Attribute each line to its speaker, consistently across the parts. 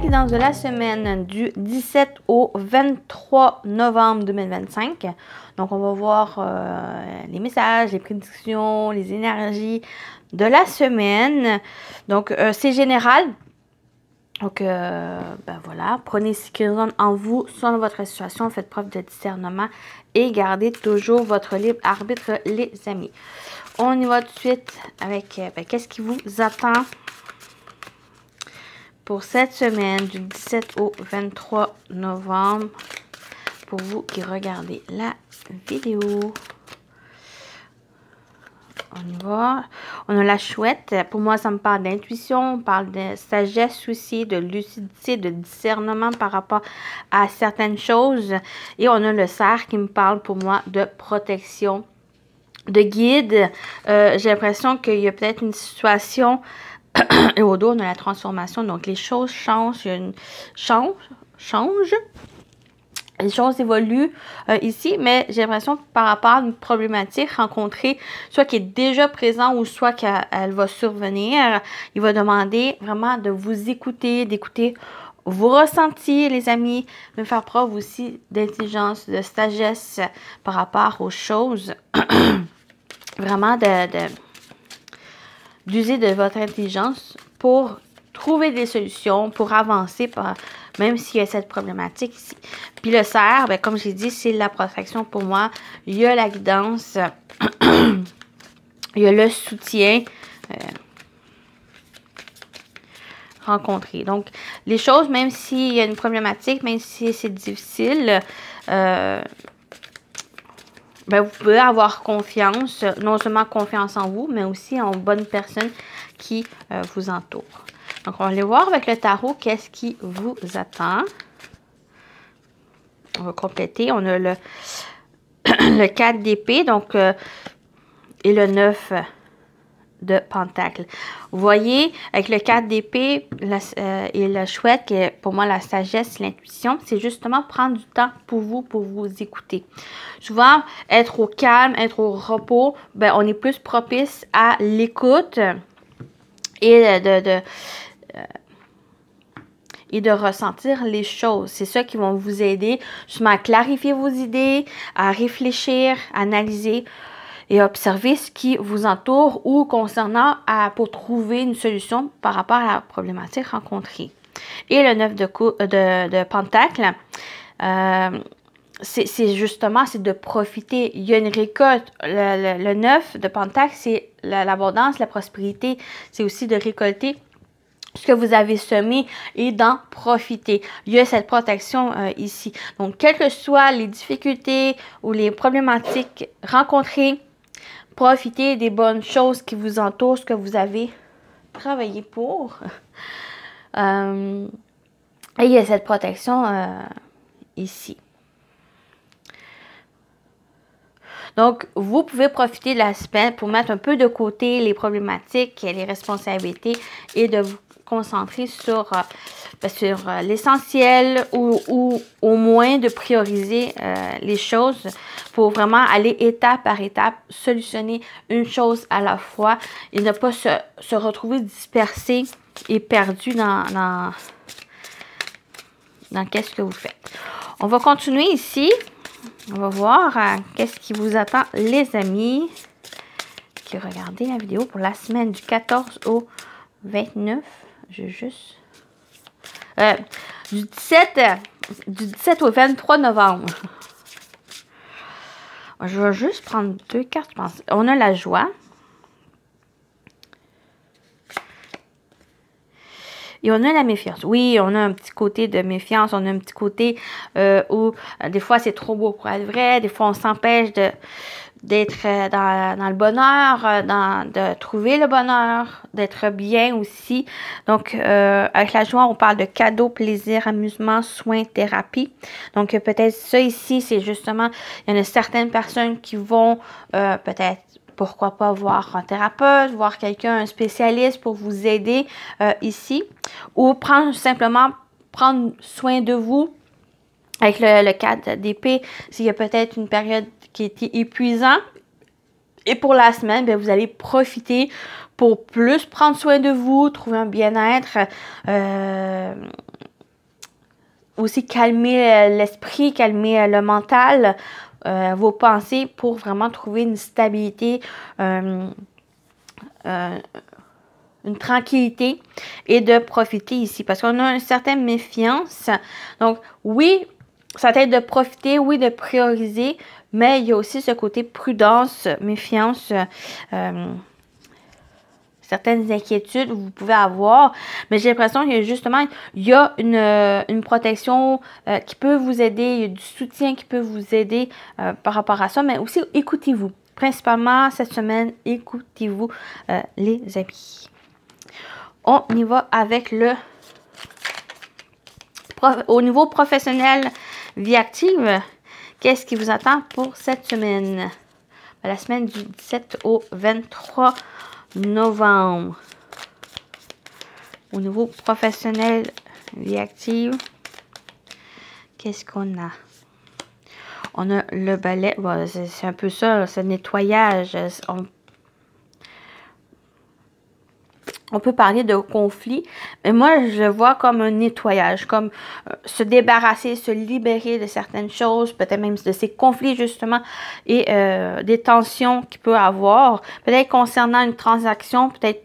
Speaker 1: guidance de la semaine du 17 au 23 novembre 2025. Donc, on va voir les messages, les prédictions, les énergies de la semaine. Donc, c'est général. Donc, ben voilà, prenez ce qui résonne en vous, selon votre situation, faites preuve de discernement et gardez toujours votre libre arbitre, les amis. On y va tout de suite avec qu'est-ce qui vous attend pour cette semaine du 17 au 23 novembre pour vous qui regardez la vidéo. On y va. On a la chouette. Pour moi, ça me parle d'intuition. On parle de sagesse aussi, de lucidité, de discernement par rapport à certaines choses. Et on a le cerf qui me parle pour moi de protection, de guide. J'ai l'impression qu'il y a peut-être une situation. Et au dos, on a la transformation. Donc, les choses changent. Il y a une change. Les choses évoluent ici, mais j'ai l'impression que par rapport à une problématique rencontrée, soit qui est déjà présente ou soit qu'elle va survenir, il va demander vraiment de vous écouter, d'écouter vos ressentis, les amis, de faire preuve aussi d'intelligence, de sagesse par rapport aux choses. Vraiment d'user de votre intelligence pour trouver des solutions, pour avancer, même s'il y a cette problématique ici. Puis le cerf, ben, comme j'ai dit, c'est la protection pour moi. Il y a la guidance, il y a le soutien rencontré. Donc, les choses, même s'il y a une problématique, même si c'est difficile, ben, vous pouvez avoir confiance, non seulement confiance en vous, mais aussi en bonnes personnes qui vous entourent. Donc, on va aller voir avec le tarot qu'est-ce qui vous attend. On va compléter. On a le 4 d'épée, donc, et le 9 de pentacle. Vous voyez, avec le 4 d'épée et la chouette, qui est pour moi la sagesse, l'intuition, c'est justement prendre du temps pour vous écouter. Souvent, être au calme, être au repos, ben, on est plus propice à l'écoute et de ressentir les choses. C'est ça qui vont vous aider justement à clarifier vos idées, à réfléchir, à analyser et observer ce qui vous entoure ou concernant pour trouver une solution par rapport à la problématique rencontrée. Et le 9 de pentacle, c'est justement, c'est de profiter. Il y a une récolte. Le 9 de pentacle, c'est l'abondance, la prospérité. C'est aussi de récolter ce que vous avez semé et d'en profiter. Il y a cette protection ici. Donc, quelles que soient les difficultés ou les problématiques rencontrées, profitez des bonnes choses qui vous entourent, ce que vous avez travaillé pour. Et il y a cette protection ici. Donc, vous pouvez profiter de la semaine pour mettre un peu de côté les problématiques, les responsabilités et de vous concentrer sur l'essentiel ou au moins de prioriser les choses pour vraiment aller étape par étape, solutionner une chose à la fois et ne pas se retrouver dispersé et perdu dans qu'est-ce que vous faites. On va continuer ici. On va voir qu'est-ce qui vous attend, les amis qui regardez la vidéo pour la semaine du 14 au 29. Je vais juste... du 17 au 23 novembre. Je vais juste prendre 2 cartes, je pense. On a la joie. Et on a la méfiance. Oui, on a un petit côté de méfiance. On a un petit côté où des fois c'est trop beau pour être vrai. Des fois on s'empêche d'être dans le bonheur, de trouver le bonheur, d'être bien aussi. Donc, avec la joie, on parle de cadeaux, plaisir, amusement, soins, thérapie. Donc, peut-être ça ici, c'est justement, il y en a certaines personnes qui vont peut-être, pourquoi pas voir un thérapeute, voir quelqu'un, un spécialiste pour vous aider ici. Ou simplement prendre soin de vous. Avec le 4 d'épée, s'il y a peut-être une période qui était épuisante. Et pour la semaine, bien, vous allez profiter pour plus prendre soin de vous, trouver un bien-être, aussi calmer l'esprit, calmer le mental, vos pensées pour vraiment trouver une stabilité, une tranquillité et de profiter ici. Parce qu'on a une certaine méfiance. Donc, oui, ça t'aide de profiter, oui, de prioriser, mais il y a aussi ce côté prudence, méfiance, certaines inquiétudes que vous pouvez avoir. Mais j'ai l'impression que justement, il y a une protection qui peut vous aider, il y a du soutien qui peut vous aider par rapport à ça, mais aussi écoutez-vous. Principalement cette semaine, écoutez-vous les amis. On y va avec au niveau professionnel, vie active. Qu'est-ce qui vous attend pour cette semaine? La semaine du 17 au 23 novembre. Au niveau professionnel, vie active, qu'est-ce qu'on a? On a le balai. Bon, c'est un peu ça, ce nettoyage. On peut parler de conflit, mais moi, je le vois comme un nettoyage, comme se débarrasser, se libérer de certaines choses, peut-être même de ces conflits, justement, et des tensions qu'il peut avoir, peut-être concernant une transaction, peut-être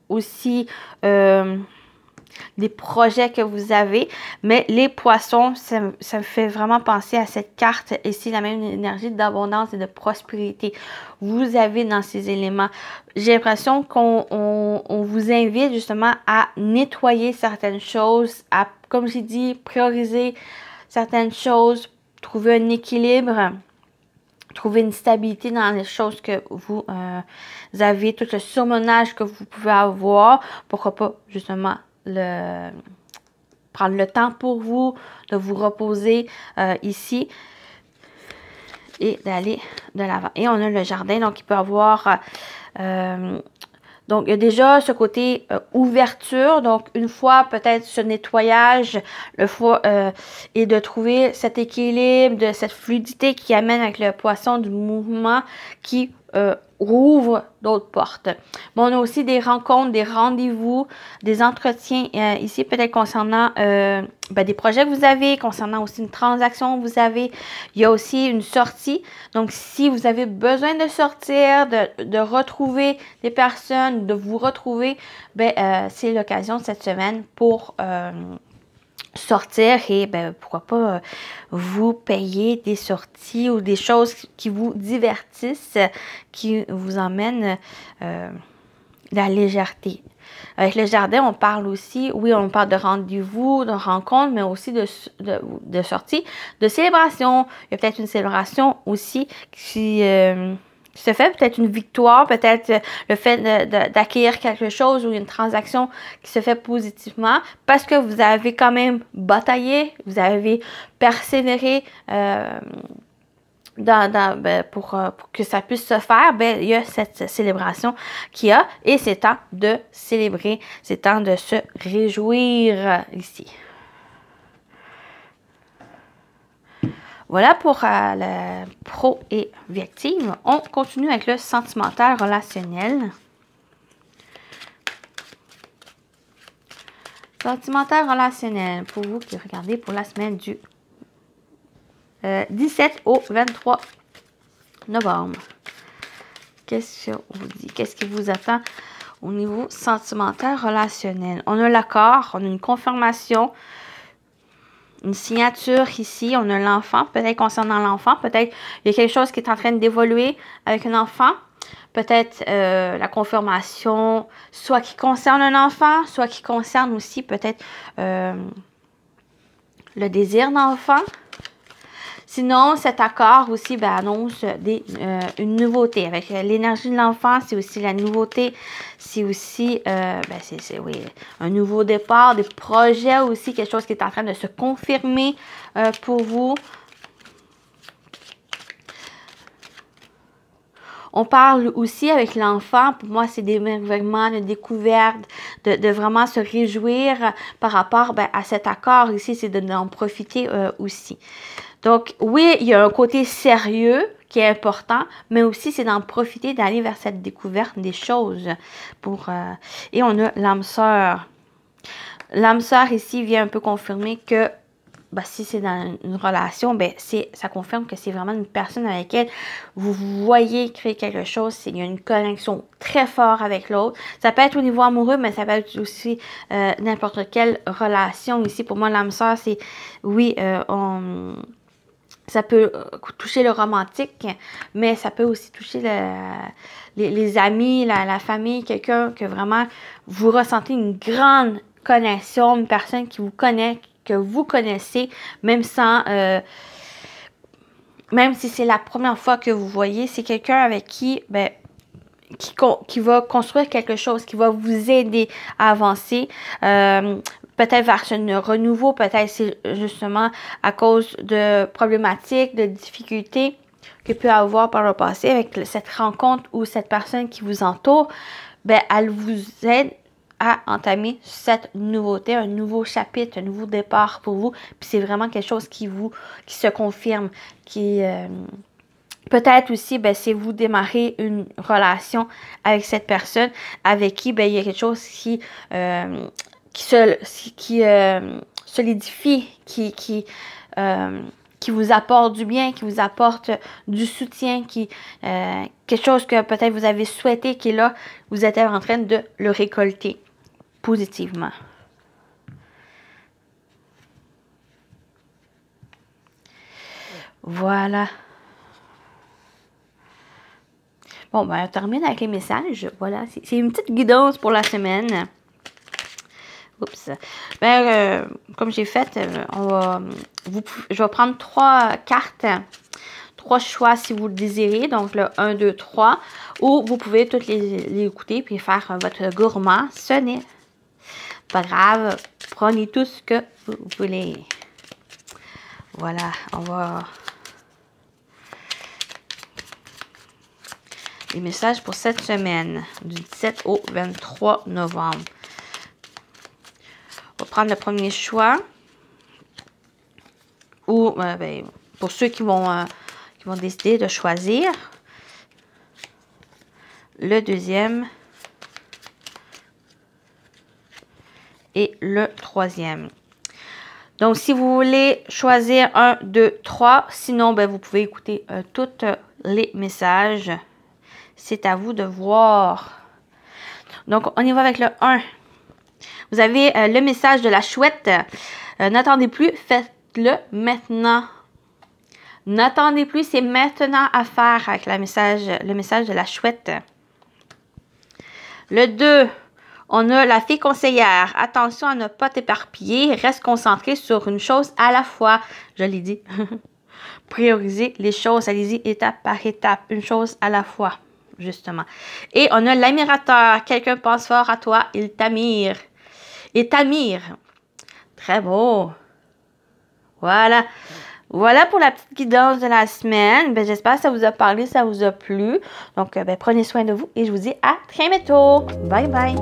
Speaker 1: aussi des projets que vous avez, mais les poissons, ça me fait vraiment penser à cette carte ici, la même énergie d'abondance et de prospérité. Vous avez dans ces éléments, j'ai l'impression qu'on vous invite justement à nettoyer certaines choses, à, comme j'ai dit, prioriser certaines choses, trouver un équilibre, trouver une stabilité dans les choses que vous avez, tout le surmenage que vous pouvez avoir, pourquoi pas justement prendre le temps pour vous, de vous reposer ici et d'aller de l'avant. Et on a le jardin, donc il peut avoir donc il y a déjà ce côté ouverture, donc une fois peut-être ce nettoyage, et de trouver cet équilibre, de cette fluidité qui amène avec le poisson du mouvement qui rouvre d'autres portes. Bon, on a aussi des rencontres, des rendez-vous, des entretiens ici, peut-être concernant des projets que vous avez, concernant aussi une transaction que vous avez. Il y a aussi une sortie. Donc, si vous avez besoin de sortir, de retrouver des personnes, de vous retrouver, c'est l'occasion cette semaine pour sortir et pourquoi pas vous payer des sorties ou des choses qui vous divertissent, qui vous emmènent la légèreté. Avec le jardin, on parle aussi, oui, on parle de rendez-vous, de rencontres, mais aussi de sorties, de célébration. Il y a peut-être une célébration aussi qui se fait, peut-être une victoire, peut-être le fait d'acquérir quelque chose ou une transaction qui se fait positivement parce que vous avez quand même bataillé, vous avez persévéré pour que ça puisse se faire. Il y a cette célébration qu'il y a et c'est temps de célébrer, c'est temps de se réjouir ici. Voilà pour le pro et vie active. On continue avec le sentimental relationnel. Sentimental relationnel pour vous qui regardez pour la semaine du 17 au 23 novembre. Qu'est-ce qu'on vous dit? Qu'est-ce qui vous attend au niveau sentimental relationnel? On a l'accord, on a une confirmation, une signature ici, on a l'enfant, peut-être concernant l'enfant, peut-être il y a quelque chose qui est en train d'évoluer avec un enfant, peut-être la confirmation, soit qui concerne un enfant, soit qui concerne aussi peut-être le désir d'enfant. Sinon, cet accord aussi annonce une nouveauté. Avec l'énergie de l'enfant, c'est aussi la nouveauté. C'est aussi oui, un nouveau départ, des projets aussi, quelque chose qui est en train de se confirmer pour vous. On parle aussi avec l'enfant, pour moi, c'est d'émerveillement, de découverte, de vraiment se réjouir par rapport à cet accord ici, c'est d'en profiter aussi. Donc, oui, il y a un côté sérieux qui est important, mais aussi c'est d'en profiter, d'aller vers cette découverte des choses. Et on a l'âme sœur. L'âme sœur ici vient un peu confirmer que ben, si c'est dans une relation, ben, ça confirme que c'est vraiment une personne avec laquelle vous voyez créer quelque chose. Il y a une connexion très forte avec l'autre. Ça peut être au niveau amoureux, mais ça peut être aussi n'importe quelle relation. Ici, pour moi, l'âme sœur, c'est, oui, ça peut toucher le romantique, mais ça peut aussi toucher les amis, la famille, quelqu'un que vraiment vous ressentez une grande connexion, une personne qui vous connaît, que vous connaissez, même sans, même si c'est la première fois que vous voyez, c'est quelqu'un avec qui, ben, qui va construire quelque chose, qui va vous aider à avancer, peut-être vers un renouveau, peut-être c'est justement à cause de problématiques, de difficultés que peut avoir par le passé avec cette rencontre ou cette personne qui vous entoure, ben, elle vous aide à entamer cette nouveauté, un nouveau chapitre, un nouveau départ pour vous. Puis c'est vraiment quelque chose qui se confirme, qui peut-être aussi, ben, c'est vous démarrer une relation avec cette personne avec qui, ben, il y a quelque chose qui solidifie, qui vous apporte du bien, qui vous apporte du soutien, quelque chose que peut-être vous avez souhaité, qui est là, vous êtes en train de le récolter positivement. Voilà. Bon, ben, on termine avec les messages. Voilà, c'est une petite guidance pour la semaine. Oups. Ben, comme j'ai fait, je vais prendre 3 cartes, 3 choix si vous le désirez. Donc, le 1, 2, 3. Ou vous pouvez toutes les écouter puis faire votre gourmand. Ce n'est pas grave. Prenez tout ce que vous voulez. Voilà, on va... Les messages pour cette semaine, du 17 au 23 novembre. On va prendre le premier choix. Ou, ben, pour ceux qui vont décider de choisir. Le deuxième. Et le troisième. Donc, si vous voulez choisir 1, 2, 3, sinon, ben, vous pouvez écouter tous les messages. C'est à vous de voir. Donc, on y va avec le 1. Vous avez le message de la chouette. N'attendez plus, faites-le maintenant. N'attendez plus, c'est maintenant à faire avec le message de la chouette. Le 2, on a la fée conseillère. Attention à ne pas t'éparpiller. Reste concentré sur une chose à la fois. Je l'ai dit. Priorisez les choses. Allez-y étape par étape. Une chose à la fois. Justement. Et on a l'admirateur. Quelqu'un pense fort à toi. Il t'admire. Et t'admire. Très beau. Voilà. Voilà pour la petite guidance de la semaine. Ben, j'espère que ça vous a parlé, ça vous a plu. Donc, ben, prenez soin de vous et je vous dis à très bientôt. Bye bye.